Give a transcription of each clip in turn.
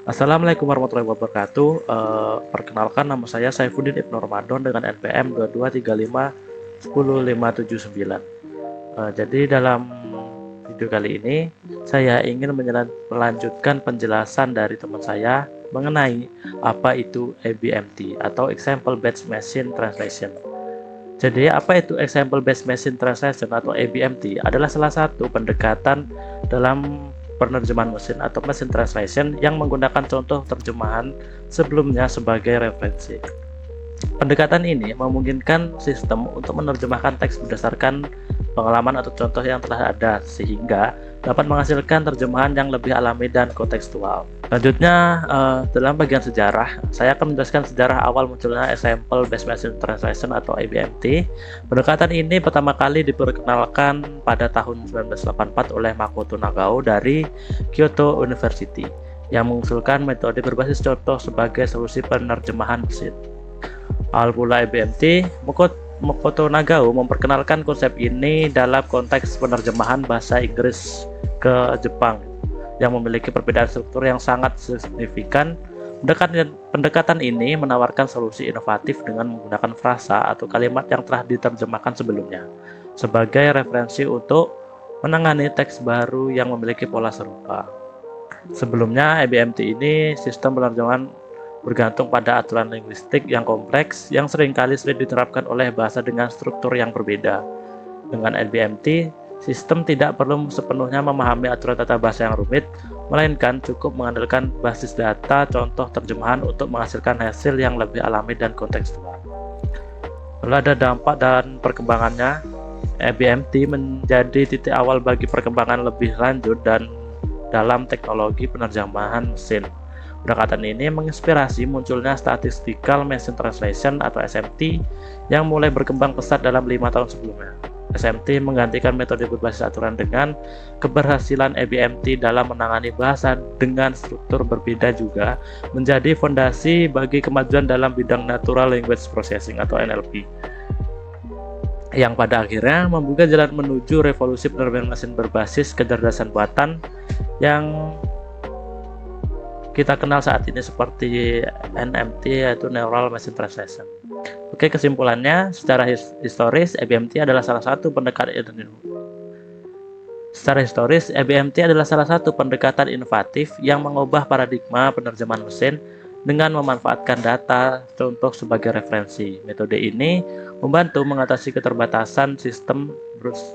Assalamualaikum warahmatullahi wabarakatuh. Perkenalkan, nama saya Saifuddin Ibnu Ramadan dengan NPM 2235100579. Jadi dalam video kali ini saya ingin melanjutkan penjelasan dari teman saya mengenai apa itu EBMT atau Example Based Machine Translation. Jadi apa itu Example Based Machine Translation atau EBMT adalah salah satu pendekatan dalam penerjemahan mesin atau machine translation yang menggunakan contoh terjemahan sebelumnya sebagai referensi. Pendekatan ini memungkinkan sistem untuk menerjemahkan teks berdasarkan pengalaman atau contoh yang telah ada sehingga dapat menghasilkan terjemahan yang lebih alami dan kontekstual. Selanjutnya, dalam bagian sejarah, saya akan menjelaskan sejarah awal munculnya Example Based Machine Translation atau EBMT. Pendekatan ini pertama kali diperkenalkan pada tahun 1984 oleh Makoto Nagao dari Kyoto University yang mengusulkan metode berbasis contoh sebagai solusi penerjemahan mesin. Awal mula EBMT, Makoto Nagao memperkenalkan konsep ini dalam konteks penerjemahan bahasa Inggris ke Jepang yang memiliki perbedaan struktur yang sangat signifikan. Pendekatan ini menawarkan solusi inovatif dengan menggunakan frasa atau kalimat yang telah diterjemahkan sebelumnya sebagai referensi untuk menangani teks baru yang memiliki pola serupa. Sebelumnya, EBMT ini sistem penerjemahan bergantung pada aturan linguistik yang kompleks yang seringkali sulit diterapkan oleh bahasa dengan struktur yang berbeda. Dengan EBMT, sistem tidak perlu sepenuhnya memahami aturan tata bahasa yang rumit, melainkan cukup mengandalkan basis data contoh terjemahan untuk menghasilkan hasil yang lebih alami dan kontekstual. Lalu ada dampak dan perkembangannya. EBMT menjadi titik awal bagi perkembangan lebih lanjut dan dalam teknologi penerjemahan mesin. Pendekatan ini menginspirasi munculnya Statistical Machine Translation atau SMT yang mulai berkembang pesat dalam 5 tahun sebelumnya. SMT menggantikan metode berbasis aturan dengan keberhasilan EBMT dalam menangani bahasa dengan struktur berbeda juga menjadi fondasi bagi kemajuan dalam bidang Natural Language Processing atau NLP yang pada akhirnya membuka jalan menuju revolusi penerjemahan mesin berbasis kecerdasan buatan yang kita kenal saat ini seperti NMT yaitu Neural Machine Translation. Oke, kesimpulannya, secara historis EBMT adalah salah satu pendekatan inovatif yang mengubah paradigma penerjemahan mesin dengan memanfaatkan data contoh sebagai referensi. Metode ini membantu mengatasi keterbatasan sistem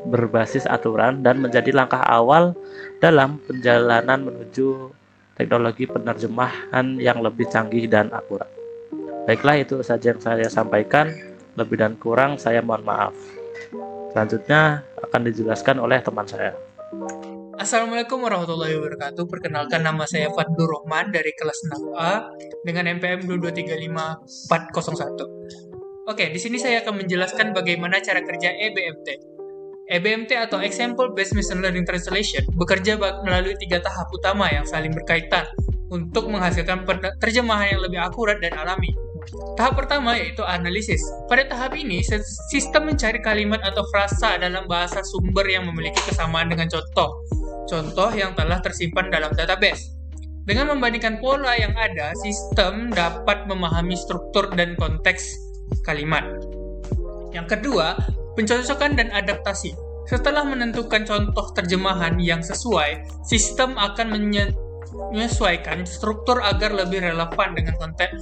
berbasis aturan dan menjadi langkah awal dalam perjalanan menuju teknologi penerjemahan yang lebih canggih dan akurat. Baiklah, itu saja yang saya sampaikan. Lebih dan kurang saya mohon maaf. Selanjutnya akan dijelaskan oleh teman saya. Assalamualaikum warahmatullahi wabarakatuh. Perkenalkan, nama saya Fadlur Rahman dari kelas 6A dengan NPM 2255401. Oke, di sini saya akan menjelaskan bagaimana cara kerja EBMT. EBMT atau Example Based Machine Learning Translation bekerja melalui 3 tahap utama yang saling berkaitan untuk menghasilkan terjemahan yang lebih akurat dan alami. Tahap pertama yaitu analisis. Pada tahap ini, sistem mencari kalimat atau frasa dalam bahasa sumber yang memiliki kesamaan dengan contoh yang telah tersimpan dalam database. Dengan membandingkan pola yang ada, sistem dapat memahami struktur dan konteks kalimat. Yang kedua, pencocokan dan adaptasi. Setelah menentukan contoh terjemahan yang sesuai, sistem akan menyesuaikan struktur agar lebih relevan dengan konteks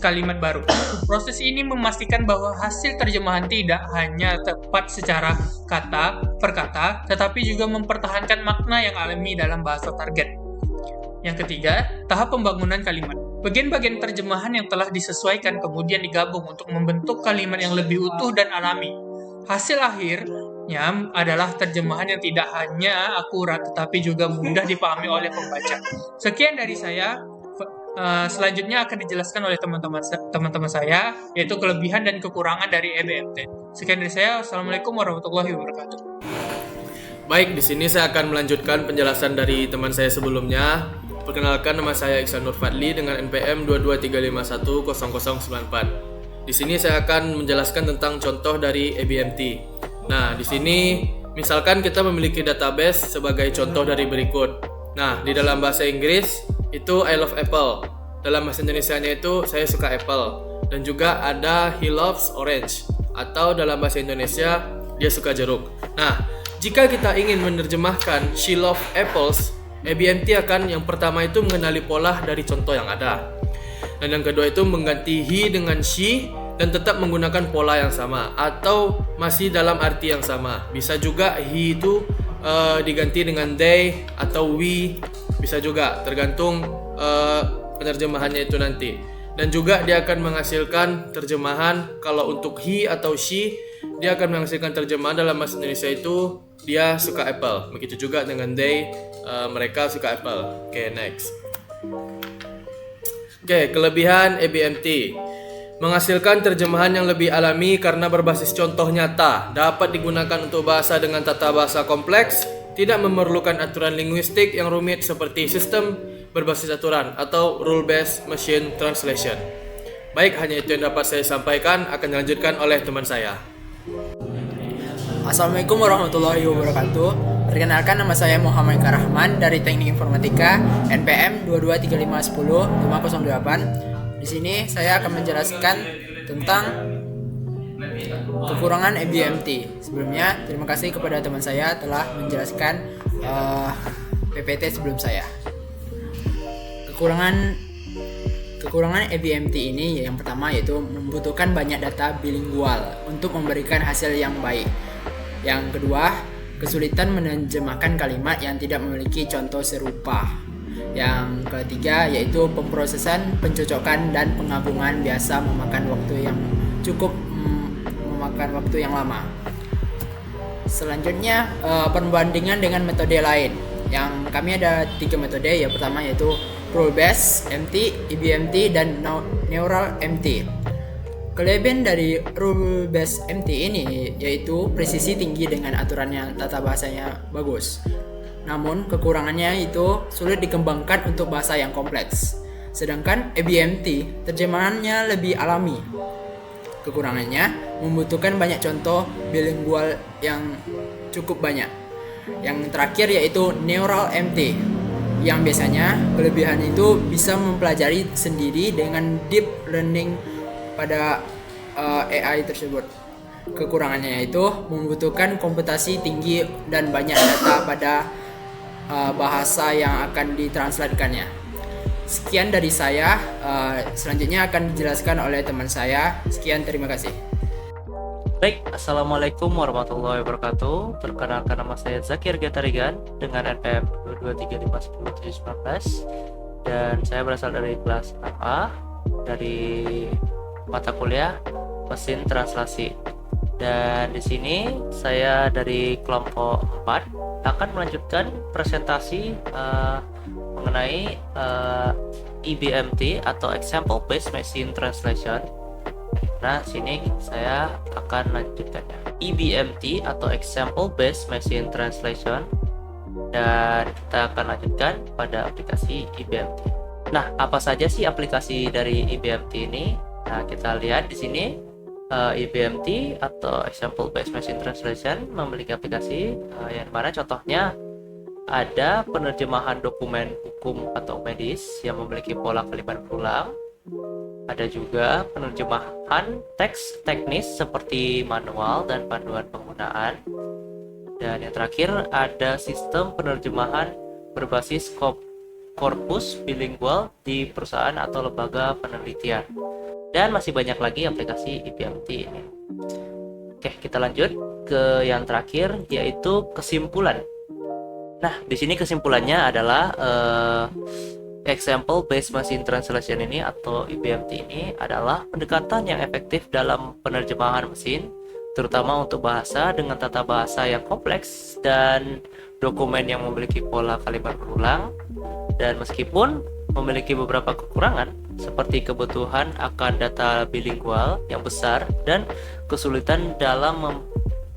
kalimat baru. Proses ini memastikan bahwa hasil terjemahan tidak hanya tepat secara kata per kata, tetapi juga mempertahankan makna yang alami dalam bahasa target. Yang ketiga, tahap pembangunan kalimat. Bagian-bagian terjemahan yang telah disesuaikan kemudian digabung untuk membentuk kalimat yang lebih utuh dan alami. Hasil akhirnya adalah terjemahan yang tidak hanya akurat tetapi juga mudah dipahami oleh pembaca. Sekian dari saya. Selanjutnya akan dijelaskan oleh teman-teman saya, yaitu kelebihan dan kekurangan dari EBMT. Sekian dari saya. Assalamualaikum warahmatullahi wabarakatuh. Baik, di sini saya akan melanjutkan penjelasan dari teman saya sebelumnya. Perkenalkan, nama saya Iksan Nur Fadli dengan NPM 223510094. Di sini saya akan menjelaskan tentang contoh dari EBMT. Nah, di sini misalkan kita memiliki database sebagai contoh dari berikut. Nah, di dalam bahasa Inggris itu I love apple. Dalam bahasa Indonesianya itu saya suka apple. Dan juga ada he loves orange, atau dalam bahasa Indonesia dia suka jeruk. Nah, jika kita ingin menerjemahkan she loves apples, ABMT akan yang pertama itu mengenali pola dari contoh yang ada. Dan yang kedua itu mengganti he dengan she dan tetap menggunakan pola yang sama atau masih dalam arti yang sama. Bisa juga he itu diganti dengan they atau we, bisa juga tergantung penerjemahannya itu nanti. Dan juga dia akan menghasilkan terjemahan. Kalau untuk he atau she, dia akan menghasilkan terjemahan dalam bahasa Indonesia itu dia suka apple. Begitu juga dengan they, mereka suka apple. Oke, next. Oke, kelebihan ABMT. Menghasilkan terjemahan yang lebih alami karena berbasis contoh nyata, dapat digunakan untuk bahasa dengan tata bahasa kompleks, tidak memerlukan aturan linguistik yang rumit seperti sistem berbasis aturan atau rule-based machine translation. Baik, hanya itu yang dapat saya sampaikan, akan dilanjutkan oleh teman saya. Assalamualaikum warahmatullahi wabarakatuh. Perkenalkan, nama saya Muhammad Rahman dari Teknik Informatika NPM 22510-508. Di sini saya akan menjelaskan tentang kekurangan ABMT. Sebelumnya, terima kasih kepada teman saya telah menjelaskan PPT sebelum saya. Kekurangan ABMT ini yang pertama yaitu membutuhkan banyak data bilingual untuk memberikan hasil yang baik. Yang kedua, kesulitan menerjemahkan kalimat yang tidak memiliki contoh serupa. Yang ketiga yaitu pemrosesan, pencocokan, dan penggabungan biasa memakan waktu yang lama. Selanjutnya perbandingan dengan metode lain. Yang kami ada 3 metode. Yang pertama yaitu rule based MT, EBMT, dan neural MT. Kelebihan dari rule based MT ini yaitu presisi tinggi dengan aturan yang tata bahasanya bagus. Namun kekurangannya itu sulit dikembangkan untuk bahasa yang kompleks. Sedangkan ABMT terjemahannya lebih alami. Kekurangannya membutuhkan banyak contoh bilingual yang cukup banyak. Yang terakhir yaitu neural MT, yang biasanya kelebihan itu bisa mempelajari sendiri dengan deep learning pada AI tersebut. Kekurangannya itu membutuhkan komputasi tinggi dan banyak data pada bahasa yang akan ditranslatekannya. Sekian dari saya, selanjutnya akan dijelaskan oleh teman saya. Sekian, terima kasih. Baik, Assalamualaikum warahmatullahi wabarakatuh. Perkenalkan, nama saya Zakir Gatarigan dengan NPM 223510719 dan saya berasal dari kelas 6A dari mata kuliah Mesin Translasi. Dan di sini saya dari kelompok 4 akan melanjutkan presentasi mengenai EBMT atau Example Based Machine Translation. Nah, sini saya akan lanjutkannya. EBMT atau Example Based Machine Translation, dan kita akan lanjutkan pada aplikasi EBMT. Nah, apa saja sih aplikasi dari EBMT ini? Nah, kita lihat di sini. EBMT atau Example Based Machine Translation memiliki aplikasi yang mana contohnya ada penerjemahan dokumen hukum atau medis yang memiliki pola kalimat berulang. Ada juga penerjemahan teks teknis seperti manual dan panduan penggunaan. Dan yang terakhir ada sistem penerjemahan berbasis korpus bilingual di perusahaan atau lembaga penelitian. Dan masih banyak lagi aplikasi EBMT ini. Oke, kita lanjut ke yang terakhir, yaitu kesimpulan. Nah, di sini kesimpulannya adalah Example Based Machine Translation ini atau EBMT ini adalah pendekatan yang efektif dalam penerjemahan mesin, terutama untuk bahasa dengan tata bahasa yang kompleks dan dokumen yang memiliki pola kalimat berulang. Dan meskipun memiliki beberapa kekurangan seperti kebutuhan akan data bilingual yang besar dan kesulitan dalam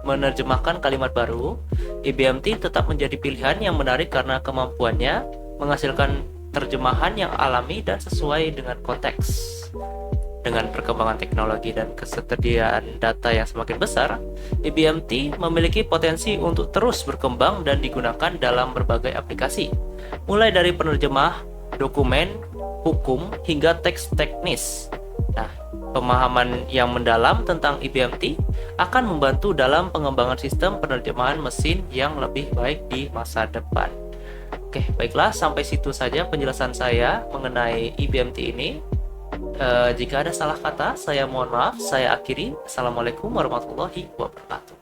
menerjemahkan kalimat baru, EBMT tetap menjadi pilihan yang menarik karena kemampuannya menghasilkan terjemahan yang alami dan sesuai dengan konteks. Dengan perkembangan teknologi dan ketersediaan data yang semakin besar, EBMT memiliki potensi untuk terus berkembang dan digunakan dalam berbagai aplikasi, mulai dari penerjemah dokumen, hukum, hingga teks teknis. Nah, pemahaman yang mendalam tentang IBMT akan membantu dalam pengembangan sistem penerjemahan mesin yang lebih baik di masa depan. Oke, baiklah, sampai situ saja penjelasan saya mengenai IBMT ini. Jika ada salah kata, saya mohon maaf. Saya akhiri. Assalamualaikum warahmatullahi wabarakatuh.